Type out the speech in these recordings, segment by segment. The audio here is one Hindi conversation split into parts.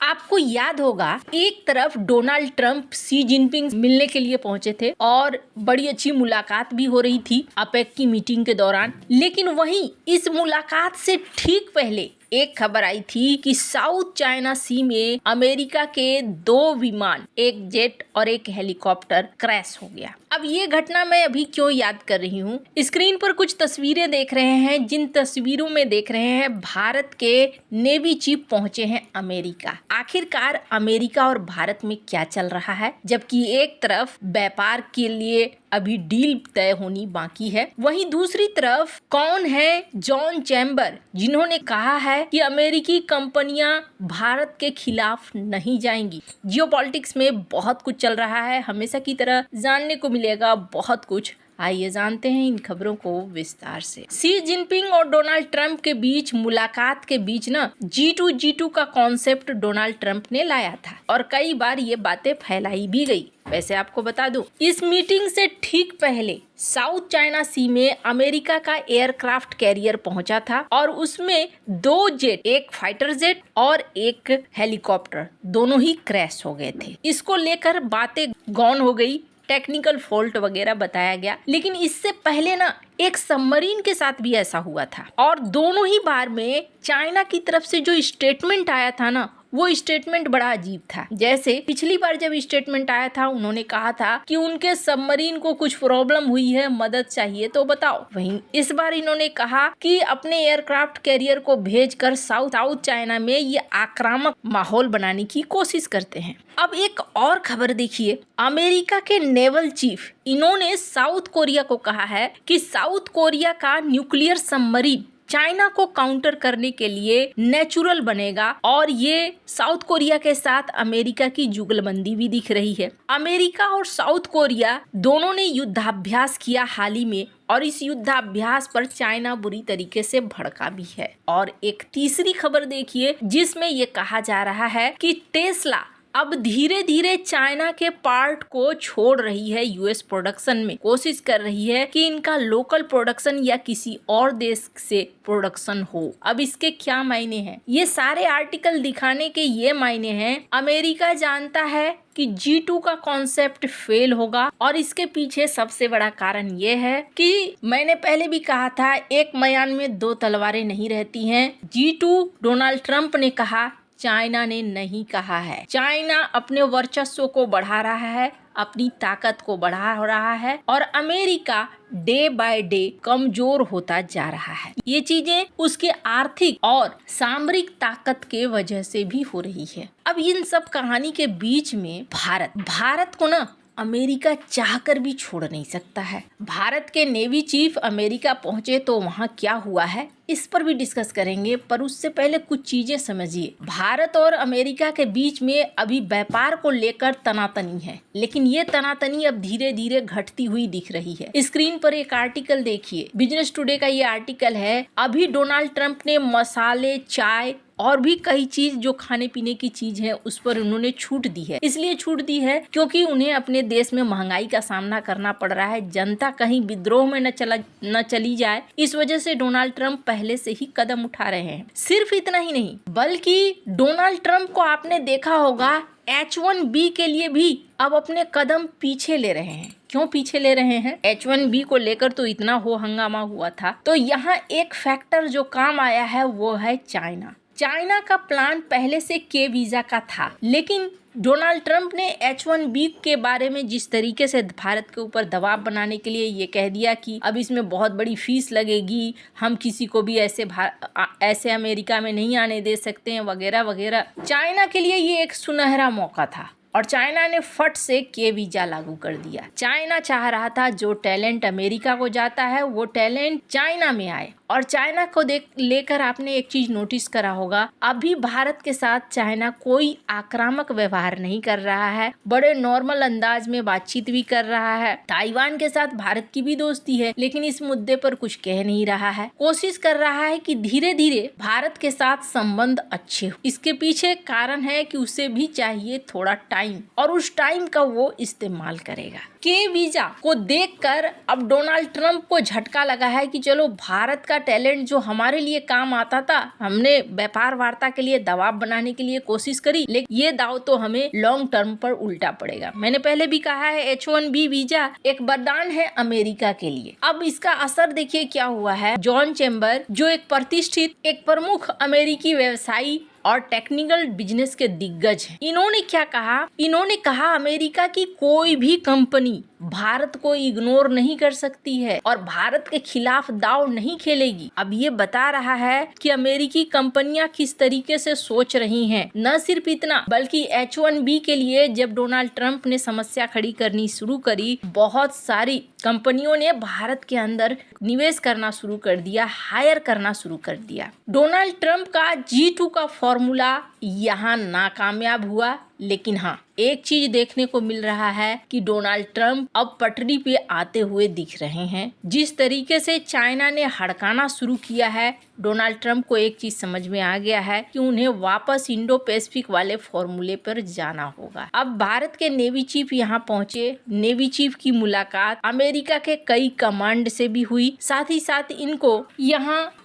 आपको याद होगा एक तरफ डोनाल्ड ट्रंप शी जिनपिंग मिलने के लिए पहुंचे थे और बड़ी अच्छी मुलाकात भी हो रही थी अपेक की मीटिंग के दौरान, लेकिन वहीं इस मुलाकात से ठीक पहले एक खबर आई थी कि साउथ चाइना सी में अमेरिका के 2 विमान, एक जेट और एक हेलीकॉप्टर क्रैश हो गया। अब ये घटना मैं अभी क्यों याद कर रही हूँ, स्क्रीन पर कुछ तस्वीरें देख रहे हैं, जिन तस्वीरों में देख रहे हैं भारत के नेवी चीफ पहुंचे हैं अमेरिका। आखिरकार अमेरिका और भारत में क्या चल रहा है, जबकि एक तरफ व्यापार के लिए अभी डील तय होनी बाकी है, वहीं दूसरी तरफ कौन है जॉन चैम्बर, जिन्होंने कहा है कि अमेरिकी कंपनियां भारत के खिलाफ नहीं जाएंगी। जियोपॉलिटिक्स में बहुत कुछ चल रहा है, हमेशा की तरह जानने को मिलेगा बहुत कुछ। आइए जानते हैं इन खबरों को विस्तार से। शी जिनपिंग और डोनाल्ड ट्रंप के बीच मुलाकात के बीच ना G2 का कॉन्सेप्ट डोनाल्ड ट्रंप ने लाया था और कई बार ये बातें फैलाई भी गई। वैसे आपको बता दूं, इस मीटिंग से ठीक पहले साउथ चाइना सी में अमेरिका का एयरक्राफ्ट कैरियर पहुंचा था और उसमें 2 जेट, एक फाइटर जेट और एक हेलीकॉप्टर, दोनों ही क्रैश हो गए थे। इसको लेकर बातें गौन हो गई, टेक्निकल फॉल्ट वगैरह बताया गया, लेकिन इससे पहले ना एक सबमरीन के साथ भी ऐसा हुआ था और दोनों ही बार में चाइना की तरफ से जो स्टेटमेंट आया था ना, वो स्टेटमेंट बड़ा अजीब था। जैसे पिछली बार जब स्टेटमेंट आया था, उन्होंने कहा था कि उनके सबमरीन को कुछ प्रॉब्लम हुई है, मदद चाहिए तो बताओ। वहीं इस बार इन्होंने कहा कि अपने एयरक्राफ्ट कैरियर को भेजकर साउथ चाइना में ये आक्रामक माहौल बनाने की कोशिश करते हैं। अब एक और खबर देखिए, अमेरिका के नेवल चीफ, इन्होंने साउथ कोरिया को कहा है कि साउथ कोरिया का न्यूक्लियर सबमरीन चाइना को काउंटर करने के लिए नेचुरल बनेगा और ये साउथ कोरिया के साथ अमेरिका की जुगलबंदी भी दिख रही है। अमेरिका और साउथ कोरिया दोनों ने युद्धाभ्यास किया हाल ही में और इस युद्धाभ्यास पर चाइना बुरी तरीके से भड़का भी है। और एक तीसरी खबर देखिए, जिसमें ये कहा जा रहा है कि टेस्ला अब धीरे धीरे चाइना के पार्ट को छोड़ रही है, यूएस प्रोडक्शन में कोशिश कर रही है कि इनका लोकल प्रोडक्शन या किसी और देश से प्रोडक्शन हो। अब इसके क्या मायने हैं, ये सारे आर्टिकल दिखाने के ये मायने हैं। अमेरिका जानता है कि G2 का कॉन्सेप्ट फेल होगा और इसके पीछे सबसे बड़ा कारण ये है कि मैंने पहले भी कहा था, एक म्यान में 2 तलवारें नहीं रहती हैं। G2 डोनाल्ड ट्रंप ने कहा, चाइना ने नहीं कहा है। चाइना अपने वर्चस्व को बढ़ा रहा है, अपनी ताकत को बढ़ा रहा है और अमेरिका डे बाय डे कमजोर होता जा रहा है। ये चीजें उसके आर्थिक और सामरिक ताकत के वजह से भी हो रही है। अब इन सब कहानी के बीच में भारत को ना अमेरिका चाहकर भी छोड़ नहीं सकता है। भारत के नेवी चीफ अमेरिका पहुंचे तो वहां क्या हुआ है, इस पर भी डिस्कस करेंगे, पर उससे पहले कुछ चीजें समझिए। भारत और अमेरिका के बीच में अभी व्यापार को लेकर तनातनी है, लेकिन ये तनातनी अब धीरे धीरे घटती हुई दिख रही है। स्क्रीन पर एक आर्टिकल देखिए, बिजनेस टुडे का ये आर्टिकल है। अभी डोनाल्ड ट्रंप ने मसाले, चाय और भी कई चीज जो खाने पीने की चीज है उस पर उन्होंने छूट दी है। इसलिए छूट दी है क्योंकि उन्हें अपने देश में महंगाई का सामना करना पड़ रहा है, जनता कहीं विद्रोह में न चली जाए, इस वजह से डोनाल्ड ट्रंप पहले से ही कदम उठा रहे हैं। सिर्फ इतना ही नहीं, बल्कि डोनाल्ड ट्रंप को आपने देखा होगा H1B के लिए भी अब अपने कदम पीछे ले रहे हैं। क्यों पीछे ले रहे हैं? H1B को लेकर तो इतना हो हंगामा हुआ था। तो यहाँ एक फैक्टर जो काम आया है वो है चाइना का प्लान पहले से के वीजा का था, लेकिन डोनाल्ड ट्रंप ने H1B के बारे में जिस तरीके से भारत के ऊपर दबाव बनाने के लिए ये कह दिया कि अब इसमें बहुत बड़ी फीस लगेगी, हम किसी को भी ऐसे अमेरिका में नहीं आने दे सकते हैं वगैरह वगैरह। चाइना के लिए ये एक सुनहरा मौका था और चाइना ने फट से के वीजा लागू कर दिया। चाइना चाह रहा था जो टैलेंट अमेरिका को जाता है वो टैलेंट चाइना में आए। और चाइना को लेकर आपने एक चीज नोटिस करा होगा, अभी भारत के साथ चाइना कोई आक्रामक व्यवहार नहीं कर रहा है, बड़े नॉर्मल अंदाज में बातचीत भी कर रहा है। ताइवान के साथ भारत की भी दोस्ती है, लेकिन इस मुद्दे पर कुछ कह नहीं रहा है। कोशिश कर रहा है कि धीरे धीरे भारत के साथ संबंध अच्छे हो। इसके पीछे कारण है कि उसे भी चाहिए थोड़ा टाइम, और उस टाइम का वो इस्तेमाल करेगा। के वीजा को देखकर अब डोनाल्ड ट्रंप को झटका लगा है कि चलो भारत का टैलेंट जो हमारे लिए काम आता था, हमने व्यापार वार्ता के लिए दबाव बनाने के लिए कोशिश करी, लेकिन ये दाव तो हमें लॉन्ग टर्म पर उल्टा पड़ेगा। मैंने पहले भी कहा है H1B वीजा एक वरदान है अमेरिका के लिए। अब इसका असर देखिए क्या हुआ है। जॉन चेम्बर जो एक प्रतिष्ठित, एक प्रमुख अमेरिकी व्यवसायी और टेक्निकल बिजनेस के दिग्गज हैं, इन्होंने क्या कहा, इन्होंने कहा अमेरिका की कोई भी कंपनी भारत को इग्नोर नहीं कर सकती है और भारत के खिलाफ दाव नहीं खेलेगी। अब ये बता रहा है कि अमेरिकी कंपनियां किस तरीके से सोच रही हैं। न सिर्फ इतना, बल्कि H1B के लिए जब डोनाल्ड ट्रंप ने समस्या खड़ी करनी शुरू करी, बहुत सारी कंपनियों ने भारत के अंदर निवेश करना शुरू कर दिया, हायर करना शुरू कर दिया। डोनाल्ड ट्रंप का G2 का फॉर्मूला यहाँ नाकामयाब हुआ, लेकिन हाँ, एक चीज देखने को मिल रहा है कि डोनाल्ड ट्रंप अब पटरी पे आते हुए दिख रहे हैं। जिस तरीके से चाइना ने हड़काना शुरू किया है, डोनाल्ड ट्रंप को एक चीज समझ में आ गया है कि उन्हें वापस इंडो पैसिफिक वाले फॉर्मूले पर जाना होगा। अब भारत के नेवी चीफ यहाँ पहुंचे। नेवी चीफ की मुलाकात अमेरिका के कई कमांड से भी हुई, साथ ही साथ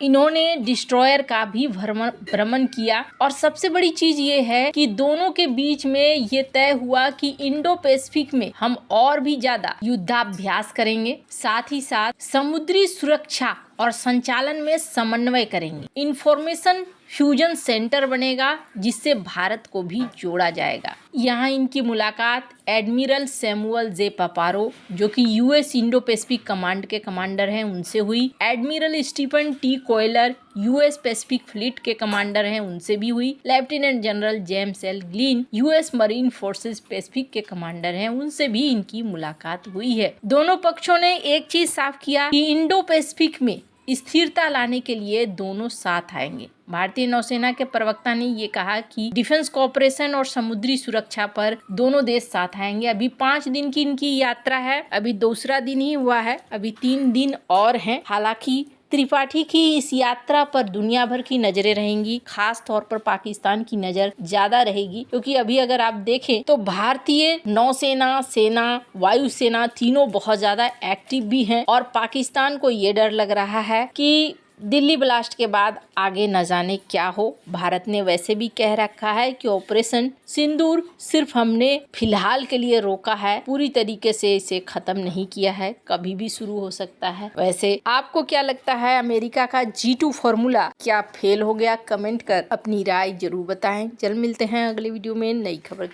इन्होंने डिस्ट्रॉयर का भी भ्रमण किया। और सबसे बड़ी चीज ये है कि दोनों के बीच में ये तय हुआ कि इंडो पैसिफिक में हम और भी ज्यादा युद्धाभ्यास करेंगे, साथ ही साथ समुद्री सुरक्षा और संचालन में समन्वय करेंगे। इंफॉर्मेशन फ्यूजन सेंटर बनेगा जिससे भारत को भी जोड़ा जाएगा। यहाँ इनकी मुलाकात एडमिरल सैमुअल जे पापारो जो कि यूएस इंडो पैसिफिक कमांड के कमांडर हैं, उनसे हुई। Admiral Stephen T Koehler US Pacific fleet के कमांडर हैं, उनसे भी हुई। Lieutenant general James L Glynn US marine forces Pacific के कमांडर हैं, उनसे भी इनकी मुलाकात हुई है। दोनों पक्षों ने एक चीज साफ किया कि इंडो पैसिफिक में स्थिरता लाने के लिए दोनों साथ आएंगे। भारतीय नौसेना के प्रवक्ता ने ये कहा कि डिफेंस कोऑपरेशन और समुद्री सुरक्षा पर दोनों देश साथ आएंगे। अभी 5 दिन की इनकी यात्रा है, अभी दूसरा दिन ही हुआ है, अभी 3 दिन और हैं। हालांकि त्रिपाठी की इस यात्रा पर दुनिया भर की नजरें रहेंगी, खास तौर पर पाकिस्तान की नजर ज्यादा रहेगी, क्योंकि अभी अगर आप देखें तो भारतीय नौसेना, सेना, वायुसेना तीनों बहुत ज्यादा एक्टिव भी हैं और पाकिस्तान को ये डर लग रहा है कि दिल्ली ब्लास्ट के बाद आगे न जाने क्या हो। भारत ने वैसे भी कह रखा है कि ऑपरेशन सिंदूर सिर्फ हमने फिलहाल के लिए रोका है, पूरी तरीके से इसे खत्म नहीं किया है, कभी भी शुरू हो सकता है। वैसे आपको क्या लगता है, अमेरिका का G2 फॉर्मूला क्या फेल हो गया? कमेंट कर अपनी राय जरूर बताएं। जल्द मिलते हैं अगले वीडियो में नई खबर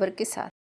के साथ।